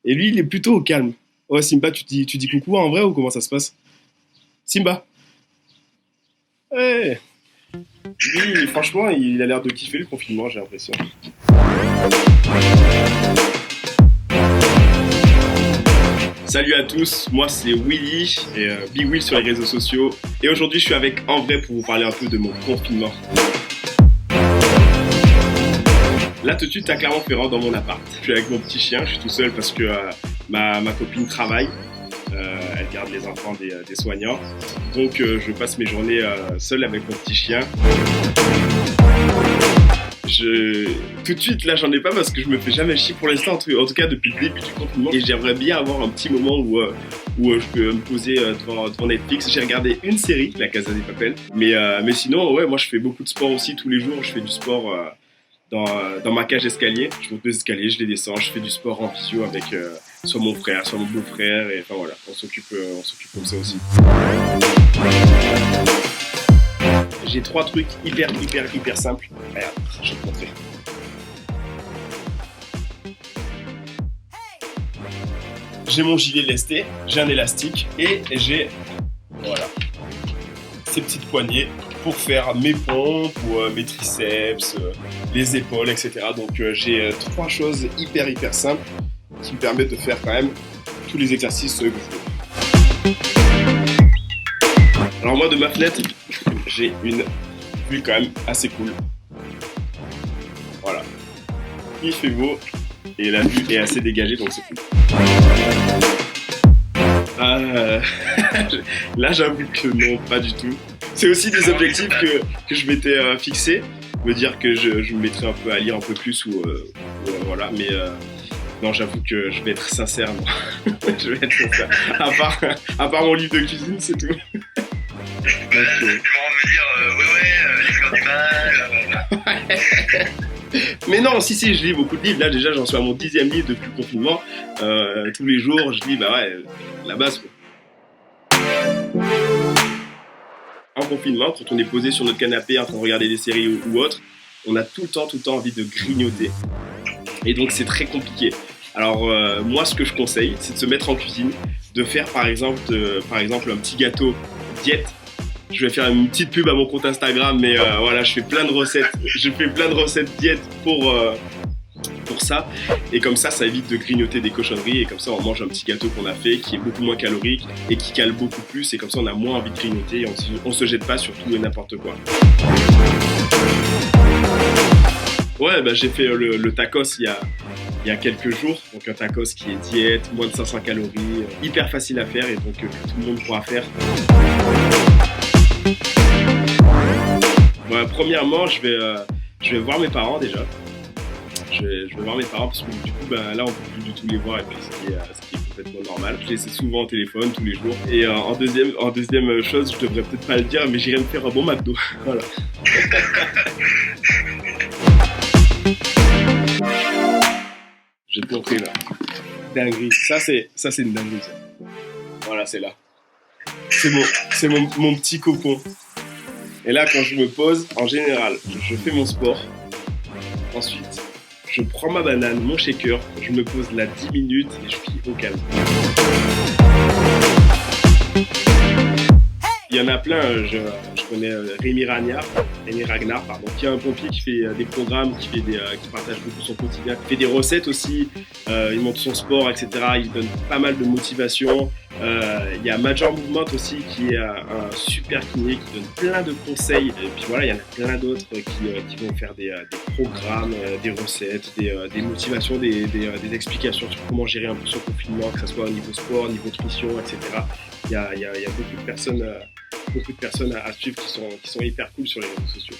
Et lui, il est plutôt au calme. Ouais, Simba, tu dis coucou en vrai ou comment ça se passe? Simba. Ouais. Lui, franchement, il a l'air de kiffer le confinement, j'ai l'impression. Salut à tous, moi c'est Willy et Big Will sur les réseaux sociaux. Et aujourd'hui, je suis avec En Vrai pour vous parler un peu de mon confinement. Là, tout de suite, t'as Clermont-Ferrand dans mon appart. Je suis avec mon petit chien, je suis tout seul parce que ma copine travaille. Elle garde les enfants des soignants. Donc, je passe mes journées seul avec mon petit chien. Tout de suite, là, j'en ai pas parce que je me fais jamais chier pour l'instant, en tout cas depuis le début du confinement. Et j'aimerais bien avoir un petit moment où je peux me poser devant Netflix. J'ai regardé une série, La Casa de Papel. Mais sinon, ouais, moi je fais beaucoup de sport aussi tous les jours. Je fais du sport dans ma cage d'escalier. Je monte des escaliers, je les descends. Je fais du sport en visio avec soit mon frère, soit mon beau-frère. Et enfin voilà, on s'occupe comme ça aussi. J'ai 3 trucs hyper simples. Regarde, je vais te montrer. J'ai mon gilet lesté, j'ai un élastique et j'ai voilà, ces petites poignées pour faire mes pompes ou mes triceps, les épaules, etc. Donc j'ai 3 choses hyper simples qui me permettent de faire quand même tous les exercices que je veux. Alors moi de ma fenêtre, j'ai une vue quand même assez cool. Voilà. Il fait beau et la vue est assez dégagée donc c'est cool. Là j'avoue que non, pas du tout. C'est aussi des objectifs que je m'étais fixé. Me dire que je me mettrais un peu à lire un peu plus ou voilà. Mais non, j'avoue que je vais être sincère. Moi. Je vais être sincère. À part mon livre de cuisine, c'est tout. Tu vas me dire, les fleurs du mal. Mais non, si, je lis beaucoup de livres. Là, déjà, j'en suis à mon 10e livre depuis le confinement. Tous les jours, je lis, la base, quoi. En confinement, quand on est posé sur notre canapé en train de regarder des séries ou autre, on a tout le temps envie de grignoter. Et donc, c'est très compliqué. Alors, moi, ce que je conseille, c'est de se mettre en cuisine, de faire, par exemple, un petit gâteau diète. Je vais faire une petite pub à mon compte Instagram, mais voilà, je fais plein de recettes diète pour ça. Et comme ça évite de grignoter des cochonneries. Et comme ça, on mange un petit gâteau qu'on a fait, qui est beaucoup moins calorique et qui cale beaucoup plus. Et comme ça, on a moins envie de grignoter et on se jette pas sur tout et n'importe quoi. Ouais, j'ai fait le tacos il y a quelques jours. Donc un tacos qui est diète, moins de 500 calories, hyper facile à faire et donc que tout le monde pourra faire. Premièrement, je vais voir mes parents déjà. Je vais voir mes parents parce que du coup, là, on peut plus du tout les voir et puis ce qui est complètement normal. Je les ai souvent au téléphone tous les jours. Et en deuxième chose, je devrais peut-être pas le dire, mais j'irai me faire un bon McDo. Voilà. Je vais te montrer là. Dinguerie. Ça c'est une dinguerie. Ça. Voilà, c'est là. C'est mon petit cocon. Et là, quand je me pose, en général, je fais mon sport. Ensuite, je prends ma banane, mon shaker, je me pose là 10 minutes et je suis au calme. Il y en a plein, je connais Rémi Ragnar, qui est un pompier qui fait des programmes, qui partage beaucoup son quotidien, qui fait des recettes aussi, il montre son sport, etc. Il donne pas mal de motivation. Il y a Major Movement aussi qui est un super kiné qui donne plein de conseils. Et puis voilà, il y en a plein d'autres qui vont faire des programmes, des recettes, des motivations, des explications sur comment gérer un peu son confinement, que ce soit au niveau sport, au niveau nutrition, etc. Il y a beaucoup de personnes à suivre qui sont hyper cool sur les réseaux sociaux.